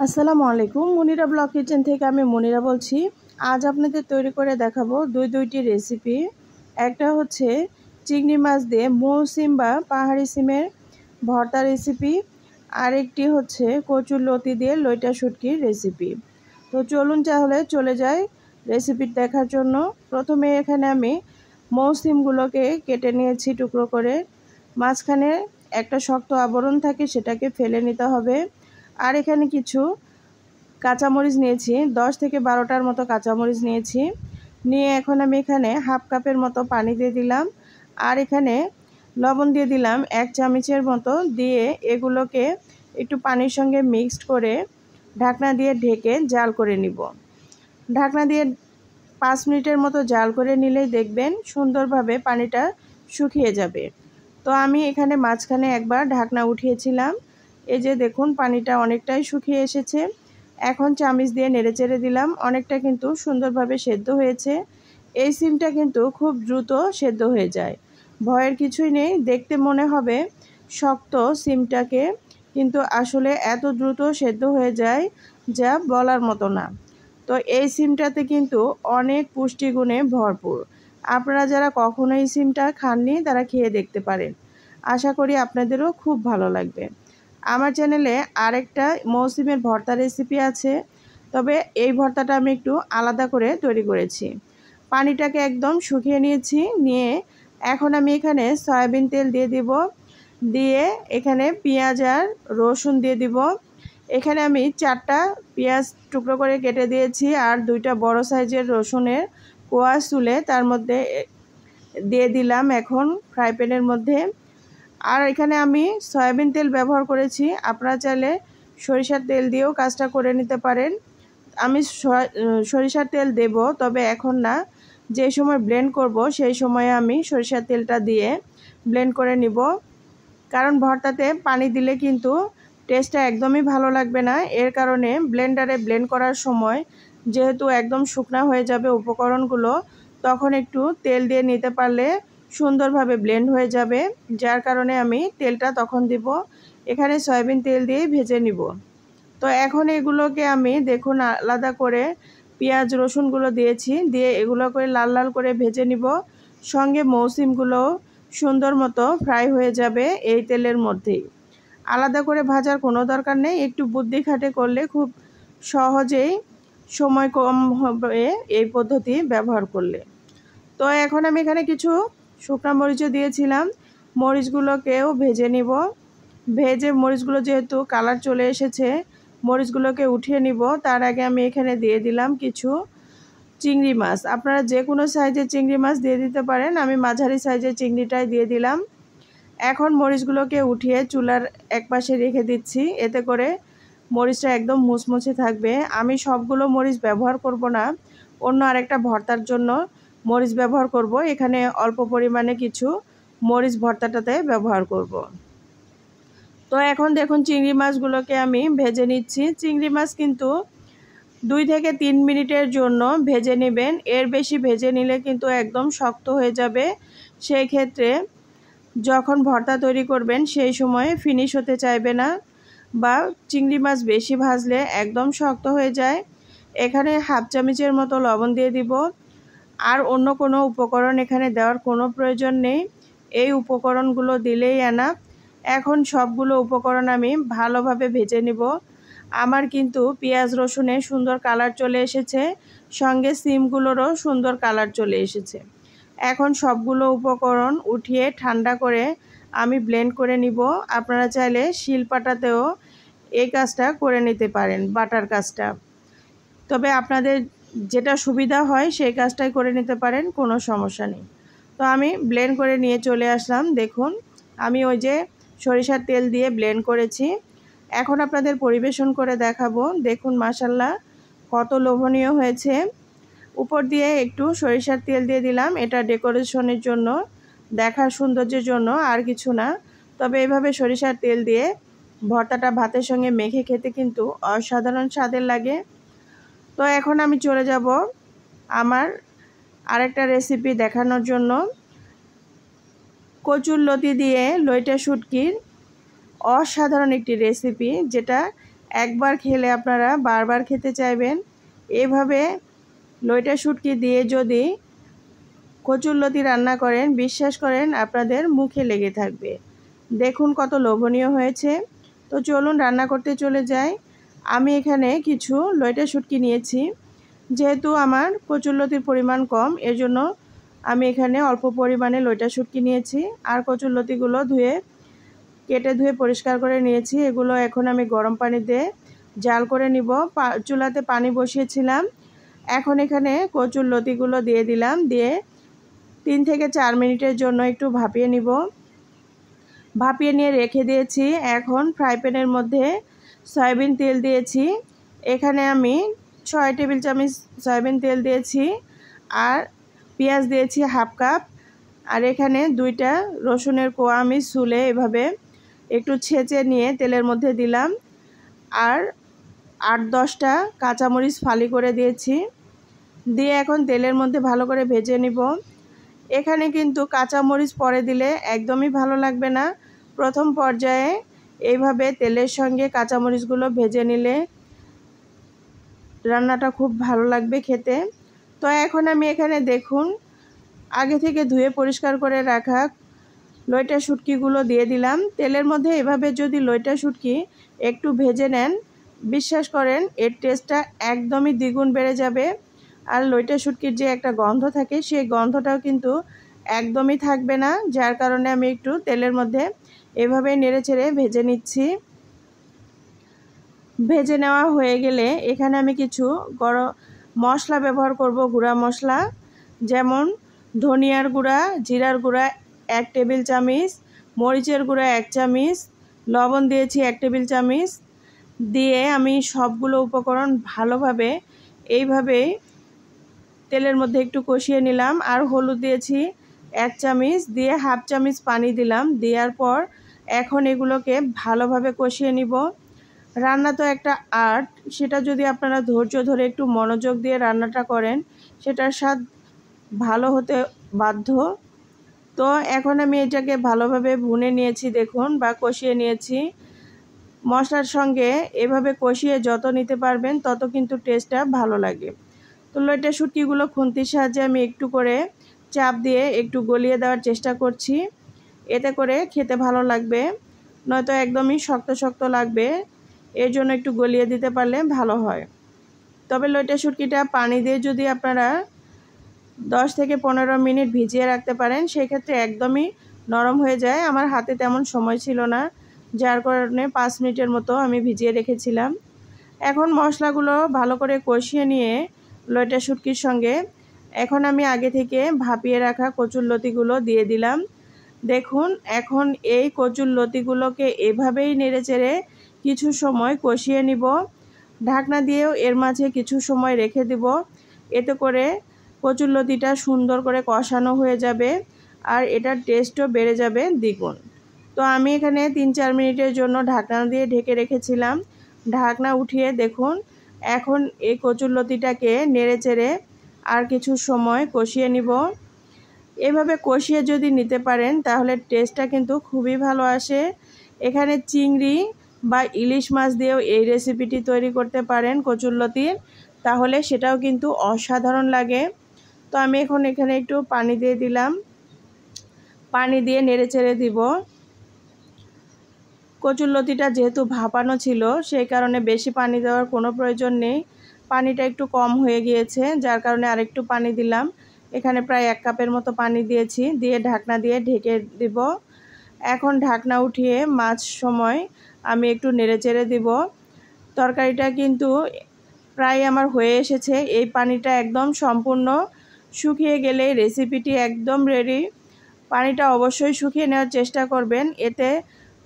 আসসালামু আলাইকুম মুনিরা blog kitchen থেকে আমি মুনিরা বলছি। আজ আপনাদের তৈরি করে দেখাবো দুইটি রেসিপি। একটা হচ্ছে চিংড়ি মাছ দিয়ে মৌ সিম বা পাহাড়ি সিমের ভর্তা রেসিপি, আরেকটি হচ্ছে কচুর লতি দিয়ে লইটা শুটকির রেসিপি। তো চলুন তাহলে চলে যাই রেসিপি দেখার জন্য। প্রথমে এখানে আমি মৌ সিমগুলোকে কেটে নিয়েছি টুকরো করে। মাঝখানে একটা শক্ত আবরণ থাকে, সেটাকে ফেলে নিতে হবে। আর এখানে কিছু কাঁচামরিচ নিয়েছি, 10 থেকে 12টার মতো কাঁচামরিচ নিয়েছি। নিয়ে এখন আমি এখানে হাফ কাপের মতো পানি দিয়ে দিলাম, আর এখানে লবণ দিয়ে দিলাম 1 চামচের মতো। দিয়ে এগুলোকে একটু পানির সঙ্গে মিক্সড করে ঢাকনা দিয়ে ঢেকে জাল করে নিব। ঢাকনা দিয়ে 5 মিনিটের মতো জাল করে নিলেই দেখবেন সুন্দরভাবে পানিটা শুকিয়ে যাবে। তো আমি এখানে মাঝখানে একবার ঢাকনা উঠিয়েছিলাম, এই যে দেখুন পানিটা অনেকটাই শুকিয়ে এসেছে। এখন চামচ দিয়ে নেড়েচেড়ে দিলাম, অনেকটা কিন্তু সুন্দরভাবে সেদ্ধ হয়েছে। এই সিমটা কিন্তু খুব দ্রুত সেদ্ধ হয়ে যায়, ভয়ের কিছুই নেই। দেখতে মনে হবে শক্ত সিমটাকে, কিন্তু আসলে এত দ্রুত সেদ্ধ হয়ে যায় যা বলার মতো না। তো এই সিমটাতে কিন্তু অনেক পুষ্টিগুণে ভরপুর। আপনারা যারা কখনো এই সিমটা খাননি তারা খেয়ে দেখতে পারেন, আশা করি আপনাদেরও খুব ভালো লাগবে। আমার চ্যানেলে আরেকটা মৌসিমের ভর্তা রেসিপি আছে, তবে এই ভর্তাটা আমি একটু আলাদা করে তৈরি করেছি। পানিটাকে একদম শুকিয়ে নিয়েছি, নিয়ে এখন আমি এখানে সয়াবিন তেল দিয়ে দিব। দিয়ে এখানে পেঁয়াজ আর রসুন দিয়ে দিব। এখানে আমি 4টা পেঁয়াজ টুকরো করে কেটে দিয়েছি, আর 2টা বড় সাইজের রসুনের কোয়া চুলে তার মধ্যে দিয়ে দিলাম এখন ফ্রাই প্যানের মধ্যে। আর এখানে আমি সয়াবিন তেল ব্যবহার করেছি, আপনারা চাইলে সরিষার তেল দিয়েও কাজটা করে নিতে পারেন। আমি সরিষার তেল দেব, তবে এখন না, যে সময় ব্লেন্ড করব সেই সময়ে আমি সরিষার তেলটা দিয়ে ব্লেন্ড করে নিব। কারণ ভর্তাতে পানি দিলে কিন্তু টেস্টটা একদমই ভালো লাগবে না। এর কারণে ব্লেন্ডারে ব্লেন্ড করার সময় যেহেতু একদম শুকনা হয়ে যাবে উপকরণগুলো, তখন একটু তেল দিয়ে নিতে পারলে সুন্দরভাবে ব্লেন্ড হয়ে যাবে। যার কারণে আমি তেলটা তখন দিব। এখানে সয়াবিন তেল দিয়ে ভেজে নিব। তো এখন এগুলোকে আমি দেখুন আলাদা করে পেঁয়াজ রসুনগুলো দিয়েছি, দিয়ে এগুলো করে লাল লাল করে ভেজে নিব। সঙ্গে মৌসিমগুলো সুন্দর মতো ফ্রাই হয়ে যাবে এই তেলের মধ্যেই। আলাদা করে ভাজার কোনো দরকার নেই, একটু বুদ্ধি খাটে করলে খুব সহজেই সময় কম হবে এই পদ্ধতি ব্যবহার করলে। তো এখন আমি এখানে কিছু শুকনো মরিচও দিয়েছিলাম, মরিচগুলোকেও ভেজে নিব। ভেজে মরিচগুলো যেহেতু কালার চলে এসেছে, মরিচগুলোকে উঠিয়ে নিব। তার আগে আমি এখানে দিয়ে দিলাম কিছু চিংড়ি মাছ। আপনারা যে কোনো সাইজের চিংড়ি মাছ দিয়ে দিতে পারেন, আমি মাঝারি সাইজের চিংড়িটাই দিয়ে দিলাম। এখন মরিচগুলোকে উঠিয়ে চুলার একপাশে রেখে দিচ্ছি, এতে করে মরিচটা একদম মুচমুচে থাকবে। আমি সবগুলো মরিচ ব্যবহার করব না, অন্য আরেকটা ভর্তার জন্য মরিচ ব্যবহার করব। এখানে অল্প পরিমাণে কিছু মরিচ ভর্তাটাতে ব্যবহার করব। তো এখন দেখুন চিংড়ি মাছগুলোকে আমি ভেজে নিচ্ছি। চিংড়ি মাছ কিন্তু 2 থেকে 3 মিনিটের জন্য ভেজে নেবেন, এর বেশি ভেজে নিলে কিন্তু একদম শক্ত হয়ে যাবে। সেই ক্ষেত্রে যখন ভর্তা তৈরি করবেন সেই সময় ফিনিশ হতে চাইবে না, বা চিংড়ি মাছ বেশি ভাজলে একদম শক্ত হয়ে যায়। এখানে হাফ চামচের মতো লবণ দিয়ে দিব, আর অন্য কোনো উপকরণ এখানে দেওয়ার কোনো প্রয়োজন নেই। এই উপকরণগুলো দিলেই এনাফ। এখন সবগুলো উপকরণ আমি ভালোভাবে ভেজে নিব। আমার কিন্তু পেঁয়াজ রসুনে সুন্দর কালার চলে এসেছে, সঙ্গে সিমগুলোরও সুন্দর কালার চলে এসেছে। এখন সবগুলো উপকরণ উঠিয়ে ঠান্ডা করে আমি ব্লেন্ড করে নিব। আপনারা চাইলে শিলপাটাতেও এই কাজটা করে নিতে পারেন, বাটার কাজটা। তবে আপনাদের যেটা সুবিধা হয় সেই কাজটাই করে নিতে পারেন, কোনো সমস্যা নেই। তো আমি ব্লেন্ড করে নিয়ে চলে আসলাম। দেখুন আমি ওই যে সরিষার তেল দিয়ে ব্লেন্ড করেছি। এখন আপনাদের পরিবেশন করে দেখাবো। দেখুন মাশাআল্লাহ কত লোভনীয় হয়েছে। উপর দিয়ে একটু সরিষার তেল দিয়ে দিলাম, এটা ডেকোরেশনের জন্য, দেখার সৌন্দর্যের জন্য, আর কিছু না। তবে এভাবে সরিষার তেল দিয়ে ভর্তাটা ভাতের সঙ্গে মেখে খেতে কিন্তু অসাধারণ স্বাদের লাগে। তো এখন আমি চলে যাব আমার আরেকটা রেসিপি দেখানোর জন্য। কচুর লতি দিয়ে লইটা শুটকির অসাধারণ একটি রেসিপি, যেটা একবার খেলে আপনারা বারবার খেতে চাইবেন। এভাবে লইটা শুটকি দিয়ে যদি কচুরলতি রান্না করেন, বিশ্বাস করেন আপনাদের মুখে লেগে থাকবে। দেখুন কত লোভনীয় হয়েছে। তো চলুন রান্না করতে চলে যাই। আমি এখানে কিছু লইটা শুটকি নিয়েছি। যেহেতু আমার কচুরলতির পরিমাণ কম, এর জন্য আমি এখানে অল্প পরিমাণে লইটা শুটকি নিয়েছি। আর কচুরলতিগুলো কেটে ধুয়ে পরিষ্কার করে নিয়েছি। এগুলো এখন আমি গরম পানিতে জাল করে নিব। চুলাতে পানি বসিয়েছিলাম। এখন এখানে কচুরলতিগুলো দিয়ে দিলাম, দিয়ে 3 থেকে 4 মিনিটের জন্য একটু ভাপিয়ে নিব। ভাপিয়ে নিয়ে রেখে দিয়েছি। এখন ফ্রাই প্যানের মধ্যে সয়াবিন তেল দিয়েছি। এখানে আমি 6 টেবিল চামচ সয়াবিন তেল দিয়েছি। আর পেঁয়াজ দিয়েছি হাফ কাপ। আর এখানে 2টা রসুনের কোয়া আমি ছুলে এভাবে একটু ছেঁচে নিয়ে তেলের মধ্যে দিলাম। আর 8-10টা কাঁচামরিচ ফালি করে দিয়েছি। দিয়ে এখন তেলের মধ্যে ভালো করে ভেজে নিব। এখানে কিন্তু কাঁচামরিচ পরে দিলে একদমই ভালো লাগবে না। প্রথম পর্যায়ে এইভাবে তেলের সঙ্গে কাঁচামরিচগুলো ভেজে নিলে রান্নাটা খুব ভালো লাগবে খেতে। তো এখন আমি এখানে দেখুন আগে থেকে ধুয়ে পরিষ্কার করে রাখা লইটা শুটকিগুলো দিয়ে দিলাম। তেলের মধ্যে এভাবে যদি লইটা শুটকি একটু ভেজে নেন, বিশ্বাস করেন এর টেস্টটা একদমই দ্বিগুণ বেড়ে যাবে। আর লইটা শুটকির যে একটা গন্ধ থাকে, সেই গন্ধটাও কিন্তু একদমই থাকবে না। যার কারণে আমি একটু তেলের মধ্যে এভাবে নেড়েচেড়ে ভেজে নিচ্ছি। ভেজে নেওয়া হয়ে গেলে এখানে আমি কিছু গরম মশলা ব্যবহার করব, গুঁড়া মশলা। যেমন ধনিয়ার গুঁড়া, জিরার গুঁড়া 1 টেবিল চামচ, মরিচের গুঁড়া 1 চামচ, লবণ দিয়েছি 1 টেবিল চামচ। দিয়ে আমি সবগুলো উপকরণ ভালোভাবে এইভাবে তেলের মধ্যে একটু কষিয়ে নিলাম। আর হলুদ দিয়েছি 1 চামচ, দিয়ে হাফ চামচ পানি দিলাম। দেওয়ার পর এখন এগুলোকে ভালোভাবে কষিয়ে নিব। রান্না তো একটা আর্ট, সেটা যদি আপনারা ধৈর্য ধরে একটু মনোযোগ দিয়ে রান্নাটা করেন, সেটার স্বাদ ভালো হতে বাধ্য। তো এখন আমি এটাকে ভালোভাবে ভুনে নিয়েছি দেখুন, বা কষিয়ে নিয়েছি। মশলার সঙ্গে এভাবে কষিয়ে যত নিতে পারবেন তত কিন্তু টেস্টটা ভালো লাগে। তো লইটা শুটকিগুলো খুন্তির সাহায্যে আমি একটু করে চাপ দিয়ে একটু গলিয়ে দেওয়ার চেষ্টা করছি। এতে করে খেতে ভালো লাগবে, নয়তো একদমই শক্ত শক্ত লাগবে। এর জন্য একটু গলিয়ে দিতে পারলে ভালো হয়। তবে লইটা শুটকিটা পানি দিয়ে যদি আপনারা 10 থেকে 15 মিনিট ভিজিয়ে রাখতে পারেন, সেক্ষেত্রে একদমই নরম হয়ে যায়। আমার হাতে তেমন সময় ছিল না, যার কারণে 5 মিনিটের মতো আমি ভিজিয়ে রেখেছিলাম। এখন মশলাগুলো ভালো করে কষিয়ে নিয়ে লইটা শুটকির সঙ্গে এখন আমি আগে থেকে ভাপিয়ে রাখা কচুরলতিগুলো দিয়ে দিলাম। দেখুন এখন এই কচুরলতিগুলোকে এভাবেই নেড়েচেড়ে কিছু সময় কষিয়ে নিব। ঢাকনা দিয়েও এর মাঝে কিছু সময় রেখে দিব। এতে করে কচুরলতিটা সুন্দর করে কষানো হয়ে যাবে আর এটার টেস্টও বেড়ে যাবে দ্বিগুণ। তো আমি এখানে 3-4 মিনিটের জন্য ঢাকনা দিয়ে ঢেকে রেখেছিলাম। ঢাকনা উঠিয়ে দেখুন এখন এই কচুরলতিটাকে নেড়েচেড়ে আর কিছু সময় কষিয়ে নিব। এভাবে কষিয়ে যদি নিতে পারেন তাহলে টেস্টটা কিন্তু খুবই ভালো আসে। এখানে চিংড়ি বা ইলিশ মাছ দিয়েও এই রেসিপিটি তৈরি করতে পারেন কচুরলতির, তাহলে সেটাও কিন্তু অসাধারণ লাগে। তো আমি এখন এখানে একটু পানি দিয়ে দিলাম। পানি দিয়ে নেড়েচেড়ে দিব। কচুরলতিটা যেহেতু ভাপানো ছিল, সেই কারণে বেশি পানি দেওয়ার কোনো প্রয়োজন নেই। পানিটা একটু কম হয়ে গিয়েছে, যার কারণে আরেকটু পানি দিলাম। এখানে প্রায় 1 কাপের মতো পানি দিয়েছি, দিয়ে ঢাকনা দিয়ে ঢেকে দিব। এখন ঢাকনা উঠিয়ে মাছ সময় আমি একটু নেড়েচেড়ে দিব। তরকারিটা কিন্তু প্রায় আমার হয়ে এসেছে। এই পানিটা একদম সম্পূর্ণ শুকিয়ে গেলে রেসিপিটি একদম রেডি। পানিটা অবশ্যই শুকিয়ে নেওয়ার চেষ্টা করবেন, এতে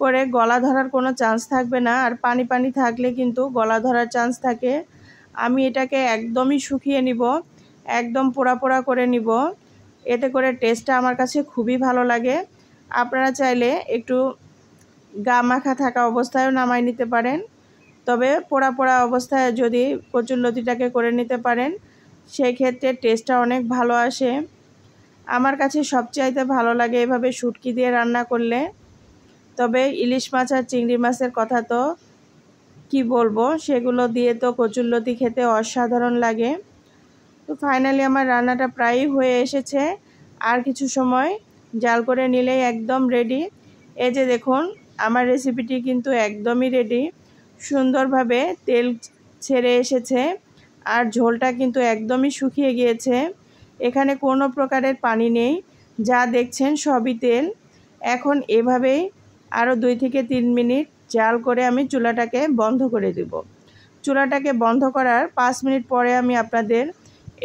করে গলা ধরার কোনো চান্স থাকবে না। আর পানি পানি থাকলে কিন্তু গলা ধরার চান্স থাকে। আমি এটাকে একদমই শুকিয়ে নিব, একদম পোড়া পোড়া করে নিব। এতে করে টেস্টটা আমার কাছে খুবই ভালো লাগে। আপনারা চাইলে একটু গা মাখা থাকা অবস্থায়ও নামাই নিতে পারেন। তবে পোড়া পোড়া অবস্থায় যদি কচুরলতিটাকে করে নিতে পারেন, সেই ক্ষেত্রে টেস্টটা অনেক ভালো আসে। আমার কাছে সবচাইতে ভালো লাগে এভাবে শুটকি দিয়ে রান্না করলে। তবে ইলিশ মাছ আর চিংড়ি মাছের কথা তো কি বলবো, সেগুলো দিয়ে তো কচুরলতি খেতে অসাধারণ লাগে। তো ফাইনালি আমার রান্নাটা প্রায়ই হয়ে এসেছে, আর কিছু সময় জাল করে নিলেই একদম রেডি। এই যে দেখুন, আমার রেসিপিটি কিন্তু একদমই রেডি। সুন্দরভাবে তেল ছেড়ে এসেছে, আর ঝোলটা কিন্তু একদমই শুকিয়ে গিয়েছে। এখানে কোনো প্রকারের পানি নেই, যা দেখছেন সবই তেল। এখন এভাবেই আরও 2 থেকে 3 মিনিট জাল করে আমি চুলাটাকে বন্ধ করে দেব। চুলাটাকে বন্ধ করার 5 মিনিট পরে আমি আপনাদের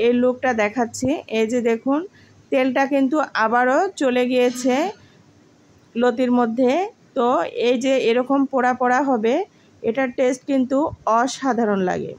এই লুকটা দেখাচ্ছি। এই যে দেখুন, তেলটা কিন্তু আবারও চলে গিয়েছে লতির মধ্যে। তো এই যে এরকম পোড়া পোড়া হবে, এটার টেস্ট কিন্তু অসাধারণ লাগে।